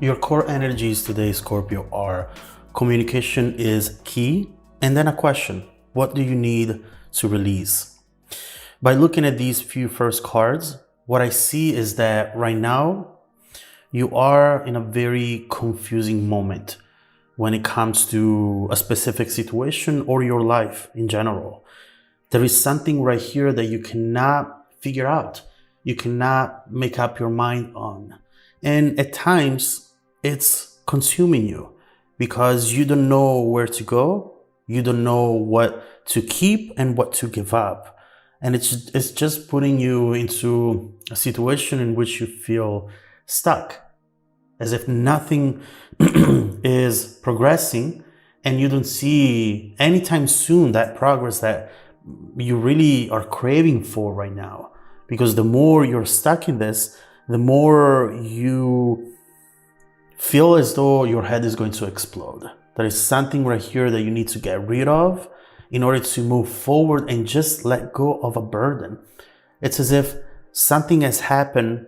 Your core energies today, Scorpio, are communication is key, and then a question: what do you need to release? By looking at these few first cards, what I see is that right now you are in a very confusing moment when it comes to a specific situation or your life in general. There is something right here that you cannot figure out. You cannot make up your mind on. And at times, it's consuming you because you don't know where to go. You don't know what to keep and what to give up. And it's just putting you into a situation in which you feel stuck, as if nothing is progressing and you don't see anytime soon that progress that you really are craving for right now. Because the more you're stuck in this, the more you feel as though your head is going to explode. There is something right here that you need to get rid of in order to move forward and just let go of a burden. It's as if something has happened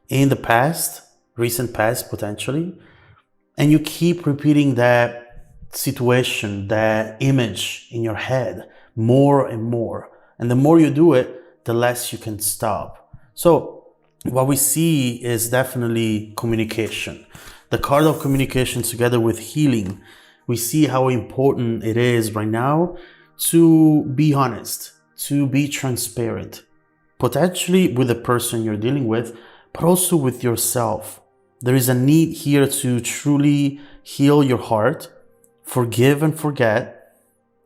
in the past, recent past potentially, and you keep repeating that situation, that image in your head more and more. And the more you do it, the less you can stop. So what we see is definitely communication. The card of communication together with healing. We see how important it is right now to be honest, to be transparent, potentially with the person you're dealing with, but also with yourself. There is a need here to truly heal your heart, forgive and forget,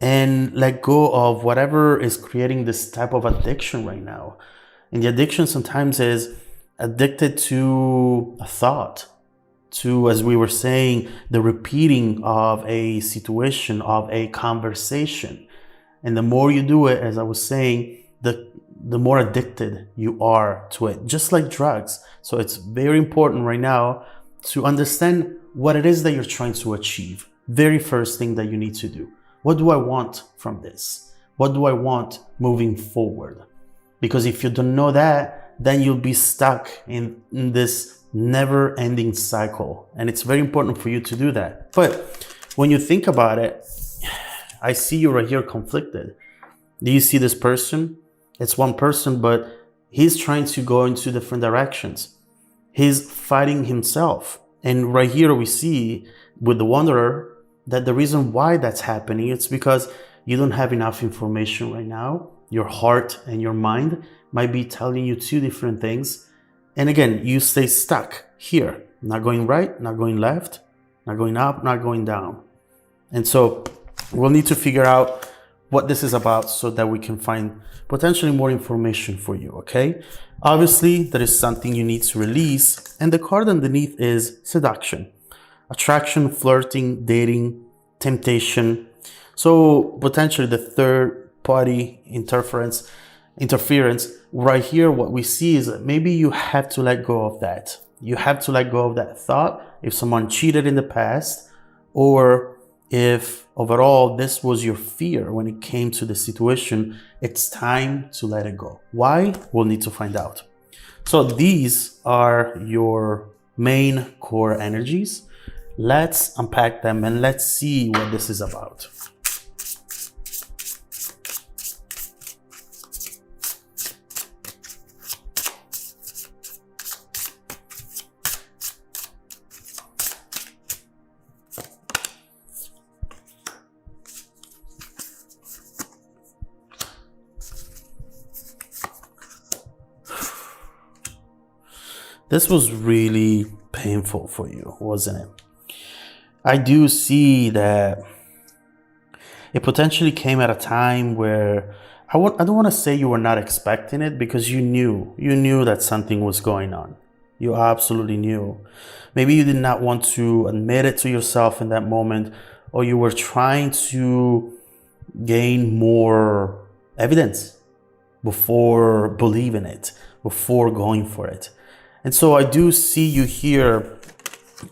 and let go of whatever is creating this type of addiction right now. And the addiction sometimes is addicted to a thought, to, as we were saying, the repeating of a situation, of a conversation. And the more you do it, as I was saying, the more addicted you are to it, just like drugs. So it's very important right now to understand what it is that you're trying to achieve. Very first thing that you need to do. What do I want from this? What do I want moving forward? Because if you don't know that, then you'll be stuck in this never-ending cycle. And it's very important for you to do that. But when you think about it, I see you right here conflicted. Do you see this person? It's one person, but he's trying to go into different directions. He's fighting himself. And right here we see with the Wanderer that the reason why that's happening, it's because you don't have enough information right now. Your heart and your mind might be telling you two different things. And again, you stay stuck here, not going right, not going left, not going up, not going down. And so we'll need to figure out what this is about so that we can find potentially more information for you, okay? Obviously, there is something you need to release, and the card underneath is seduction, attraction, flirting, dating, temptation. So potentially the third party interference right here. What we see is that maybe you have to let go of that. You have to let go of that thought if someone cheated in the past, or if overall this was your fear when it came to the situation. It's time to let it go. Why? We'll need to find out. So these are your main core energies. Let's unpack them and let's see what this is about. This was really painful for you, wasn't it? I do see that it potentially came at a time where I don't want to say you were not expecting it, because you knew that something was going on. You absolutely knew. Maybe you did not want to admit it to yourself in that moment, or you were trying to gain more evidence before believing it, before going for it. And so I do see you here.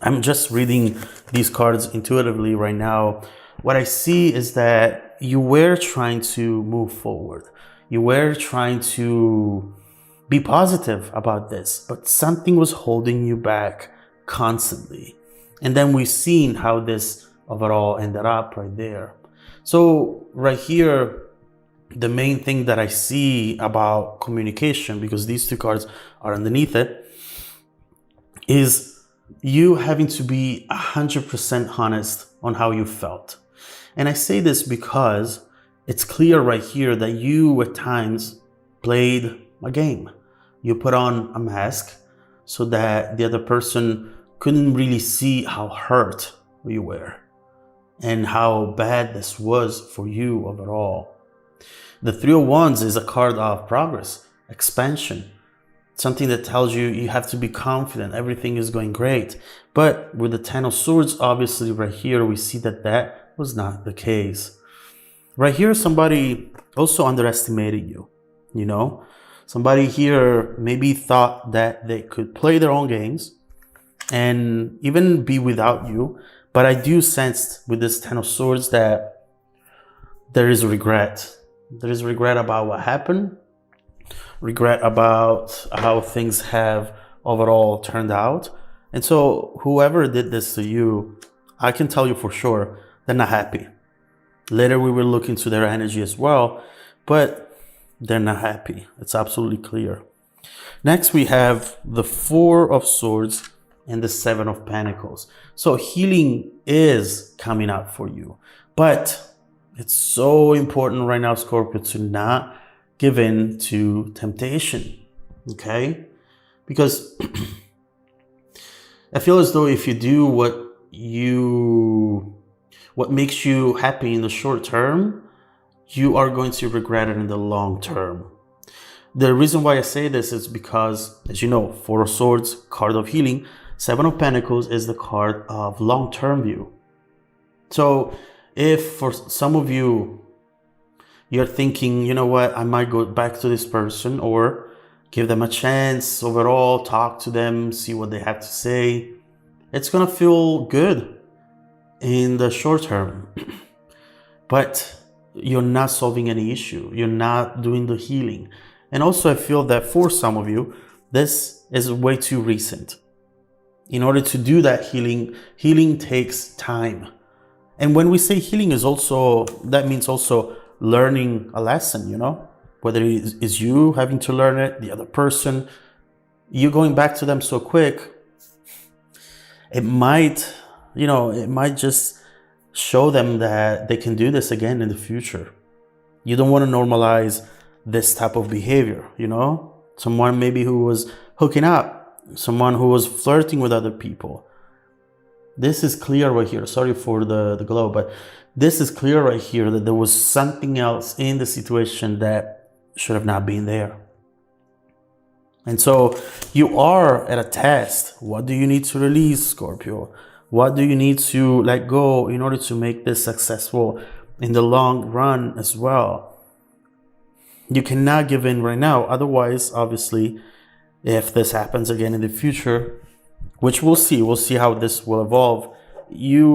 I'm just reading these cards intuitively right now. What I see is that you were trying to move forward. You were trying to be positive about this, but something was holding you back constantly. And then we've seen how this overall ended up right there. So right here, the main thing that I see about communication, because these two cards are underneath it, is you having to be 100% honest on how you felt. And I say this because it's clear right here that you at times played a game. You put on a mask so that the other person couldn't really see how hurt you were and how bad this was for you overall. The Three of Wands is a card of progress, expansion, something that tells you you have to be confident, everything is going great. But with the Ten of Swords, obviously right here, we see that that was not the case. Right here, somebody also underestimated you, you know? Somebody here maybe thought that they could play their own games and even be without you. But I do sense with this Ten of Swords that there is regret. There is regret about what happened, regret about how things have overall turned out. And so whoever did this to you, I can tell you for sure, they're not happy. Later we will look into their energy as well, but they're not happy. It's absolutely clear. Next we have the Four of Swords and the Seven of Pentacles. So healing is coming up for you, but it's so important right now, Scorpio, to not give in to temptation, okay? Because I feel as though if you do what makes you happy in the short term, you are going to regret it in the long term. The reason why I say this is because, as you know, Four of Swords, card of healing, Seven of Pentacles is the card of long-term view. So if for some of you, you're thinking, you know what, I might go back to this person or give them a chance overall, talk to them, see what they have to say, it's gonna feel good in the short term. But you're not solving any issue. You're not doing the healing. And also I feel that for some of you, this is way too recent. In order to do that healing takes time. And when we say healing is also, that means also learning a lesson, you know, whether it is you having to learn it, the other person, you going back to them so quick, it might, you know, it might just show them that they can do this again in the future. You don't want to normalize this type of behavior, you know, someone maybe who was hooking up, someone who was flirting with other people. This is clear right here. Sorry for the glow, but this is clear right here that there was something else in the situation that should have not been there. And so you are at a test. What do you need to release, Scorpio? What do you need to let go in order to make this successful in the long run as well? You cannot give in right now. Otherwise, obviously, if this happens again in the future, which we'll see how this will evolve, you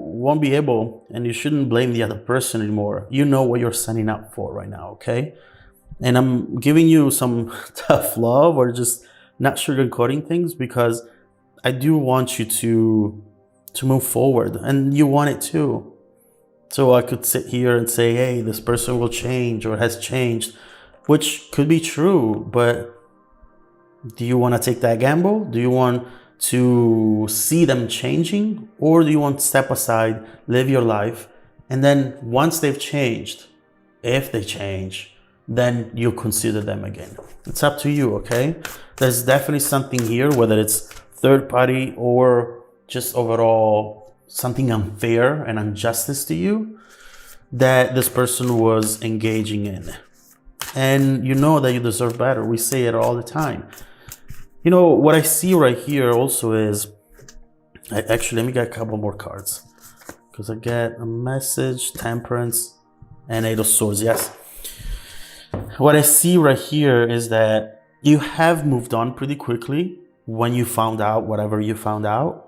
won't be able, and you shouldn't blame the other person anymore. You know what you're signing up for right now, okay? And I'm giving you some tough love or just not sugarcoating things because I do want you to move forward, and you want it too. So I could sit here and say, hey, this person will change or has changed, which could be true, but do you want to take that gamble? Do you want to see them changing, or do you want to step aside, live your life, and then once they've changed, if they change, then you consider them again? It's up to you, okay? There's definitely something here, whether it's third party or just overall something unfair and injustice to you that this person was engaging in. And you know that you deserve better. We say it all the time. You know, what I see right here also is, actually, let me get a couple more cards because I get a message, Temperance, and Eight of Swords. Yes. What I see right here is that you have moved on pretty quickly when you found out whatever you found out.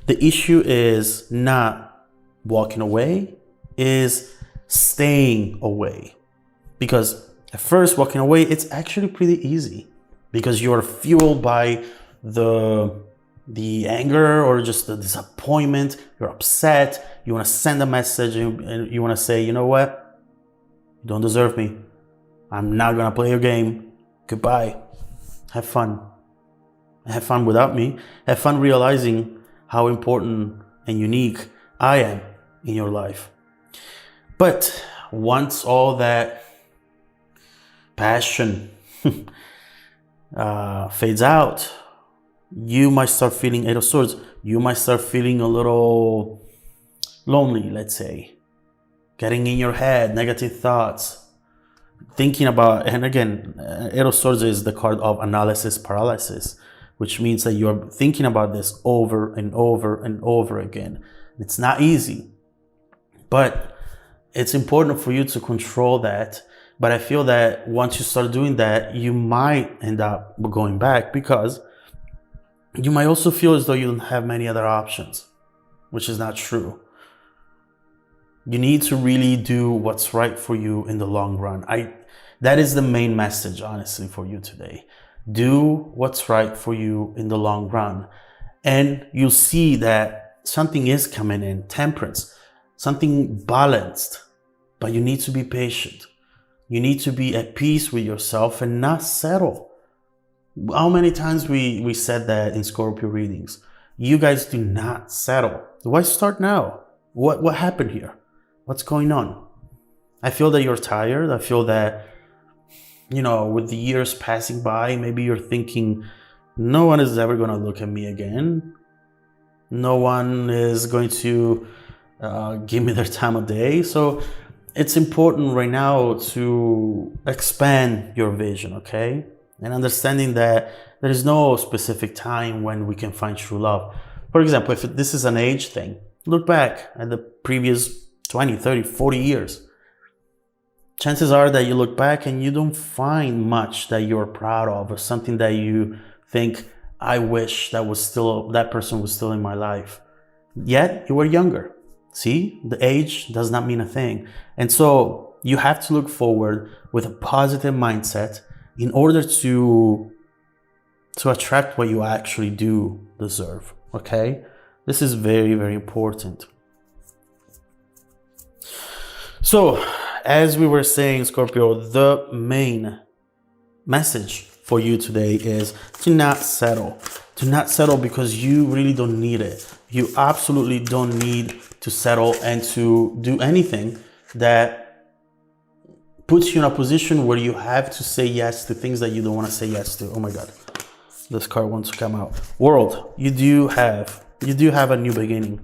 The issue is not walking away, is staying away. Because at first, walking away, it's actually pretty easy because you're fueled by the the anger or just the disappointment. You're upset. You want to send a message and you want to say, you know what? You don't deserve me. I'm not going to play your game. Goodbye. Have fun. Have fun without me. Have fun realizing how important and unique I am in your life. But once all that passion fades out, you might start feeling Eight of Swords. You might start feeling a little lonely, let's say. Getting in your head, negative thoughts. Thinking about, and again, Eight of Swords is the card of analysis paralysis, which means that you're thinking about this over and over and over again. It's not easy, but it's important for you to control that. But I feel that once you start doing that, you might end up going back, because you might also feel as though you don't have many other options, which is not true. You need to really do what's right for you in the long run. That is the main message, honestly, for you today. Do what's right for you in the long run. And you'll see that something is coming in, temperance, something balanced, but you need to be patient. You need to be at peace with yourself and not settle. How many times we said that in Scorpio readings? You guys do not settle. Why start now? What happened here? What's going on? I feel that you're tired. I feel that, with the years passing by, maybe you're thinking, no one is ever going to look at me again. No one is going to give me their time of day. So it's important right now to expand your vision, okay? And understanding that there is no specific time when we can find true love. For example, if this is an age thing, look back at the previous 20, 30, 40 years. Chances are that you look back and you don't find much that you're proud of, or something that you think, I wish that person was still in my life. Yet you were younger. See, the age does not mean a thing. And so you have to look forward with a positive mindset in order to attract what you actually do deserve, okay? This is very, very important. So, as we were saying, Scorpio, the main message for you today is to not settle. To not settle because you really don't need it. You absolutely don't need to settle and to do anything that puts you in a position where you have to say yes to things that you don't want to say yes to. Oh my God, this card wants to come out. World, you do have a new beginning.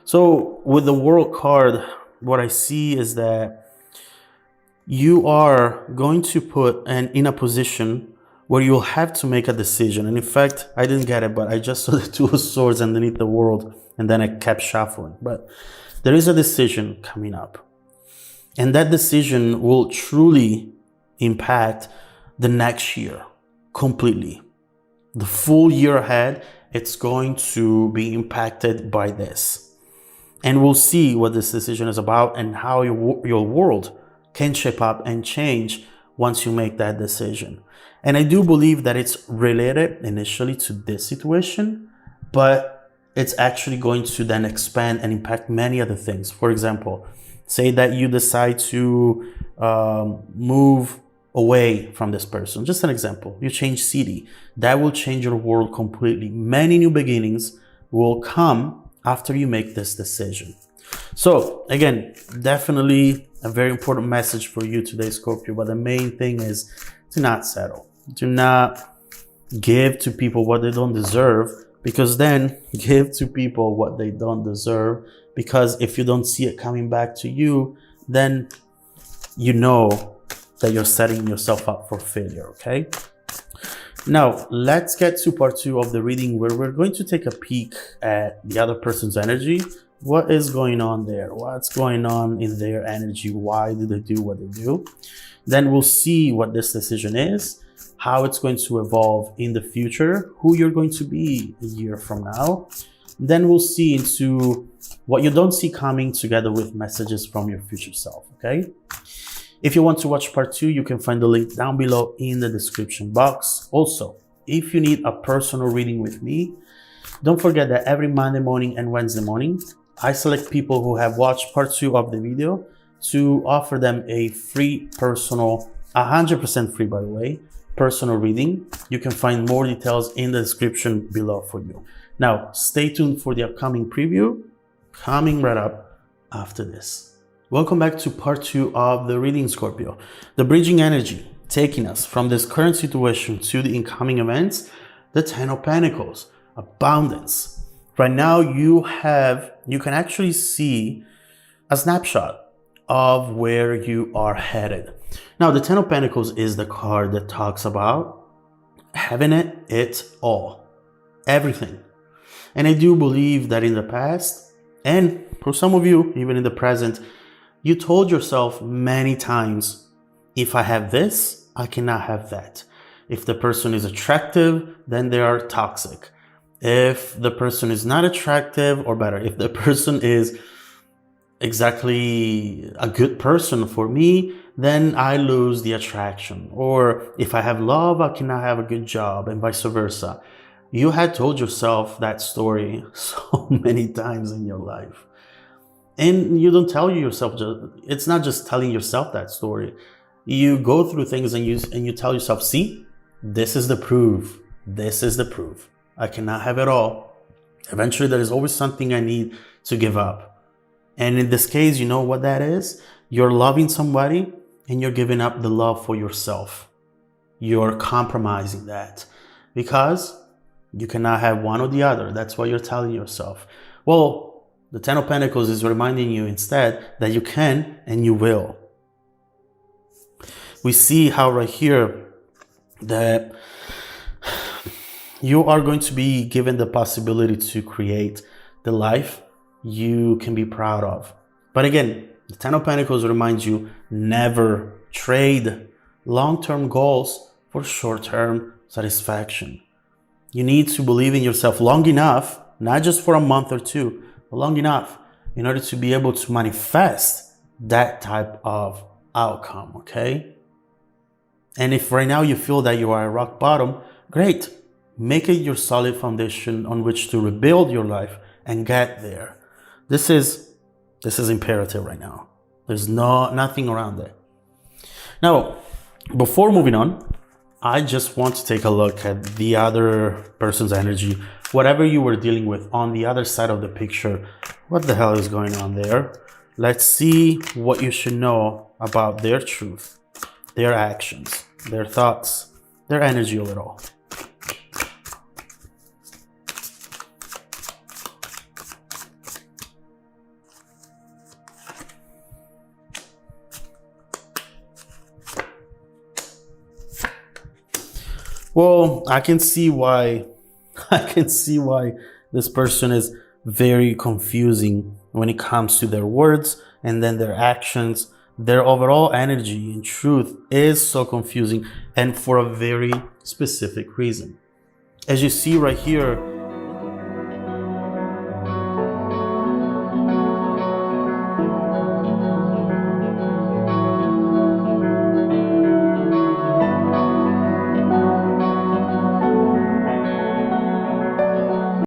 So with the World card, what I see is that you are going to put in a position where you'll have to make a decision. And in fact, I didn't get it, but I just saw the Two of Swords underneath the World, and then I kept shuffling. But there is a decision coming up. And that decision will truly impact the next year completely. The full year ahead, it's going to be impacted by this. And we'll see what this decision is about and how your world can shape up and change once you make that decision. And I do believe that it's related initially to this situation, but it's actually going to then expand and impact many other things. For example, say that you decide to move away from this person. Just an example. You change city. That will change your world completely. Many new beginnings will come after you make this decision. So again, definitely a very important message for you today, Scorpio. But the main thing is to not settle. Do not give to people what they don't deserve, because then give to people what they don't deserve. Because if you don't see it coming back to you, then you know that you're setting yourself up for failure, okay? Now, let's get to part 2 of the reading, where we're going to take a peek at the other person's energy. What is going on there? What's going on in their energy? Why do they do what they do? Then we'll see what this decision is, how it's going to evolve in the future, who you're going to be a year from now. Then we'll see into what you don't see coming, together with messages from your future self, okay? If you want to watch part 2, you can find the link down below in the description box. Also, if you need a personal reading with me, Don't forget that every Monday morning and Wednesday morning, I select people who have watched part 2 of the video to offer them a free personal, 100% free by the way, personal reading. You can find more details in the description below for you. Now, stay tuned for the upcoming preview coming right up after this. Welcome back to part 2 of the reading, Scorpio. The bridging energy taking us from this current situation to the incoming events, the 10 of Pentacles, abundance. Right now you can actually see a snapshot of where you are headed. Now, the 10 of Pentacles is the card that talks about having it all, everything. And I do believe that in the past, and for some of you, even in the present, you told yourself many times, if I have this, I cannot have that. If the person is attractive, then they are toxic. If the person is not attractive, or better, if the person is exactly a good person for me, then I lose the attraction. Or if I have love, I cannot have a good job, and vice versa. You had told yourself that story so many times in your life. And you don't tell yourself, it's not just telling yourself that story. You go through things and you tell yourself, see, this is the proof. This is the proof. I cannot have it all. Eventually, there is always something I need to give up. And in this case, you know what that is? You're loving somebody and you're giving up the love for yourself. You're compromising that because you cannot have one or the other. That's what you're telling yourself. Well, the 10 of Pentacles is reminding you instead that you can and you will. We see how right here that you are going to be given the possibility to create the life you can be proud of. But again, the 10 of Pentacles reminds you, never trade long-term goals for short-term satisfaction. You need to believe in yourself long enough, not just for a month or two, but long enough in order to be able to manifest that type of outcome, okay? And if right now you feel that you are at rock bottom, great. Make it your solid foundation on which to rebuild your life and get there. This is imperative right now. There's nothing around it. Now, before moving on, I just want to take a look at the other person's energy, whatever you were dealing with on the other side of the picture. What the hell is going on there? Let's see what you should know about their truth, their actions, their thoughts, their energy a little. Well, I can see why this person is very confusing when it comes to their words and then their actions. Their overall energy and truth is so confusing, and for a very specific reason. As you see right here,